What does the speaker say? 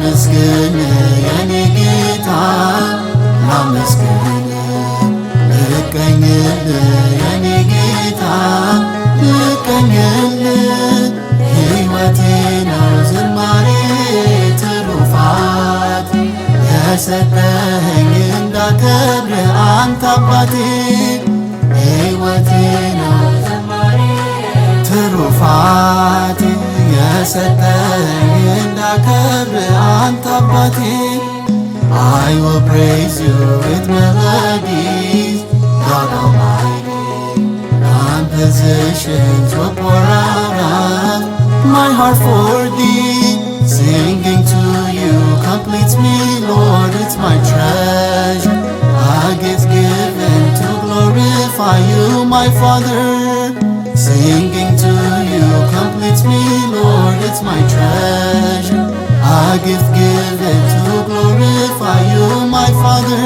ላመስግን የኔ ጌታ ላመስግን ልቀኝል የኔ ጌታ ልቀኝል ሕይወቴ ነው ዝማሬ ትሩፋት የሰጠኸኝ እንዳከብር አንተ አባቴ ሕይወቴ ነው ዝማሬ ትሩፋት የሰጠኸኝ እንዳከብር አንተ አባቴ I will praise you with melodies, God Almighty. Compositions will pour out of my heart for thee. Singing to you completes me, Lord, it's my treasure. A gift given to glorify you, my Father. Singing to you completes me, Lord, it's my treasure. A gift given to glorify you, my Father.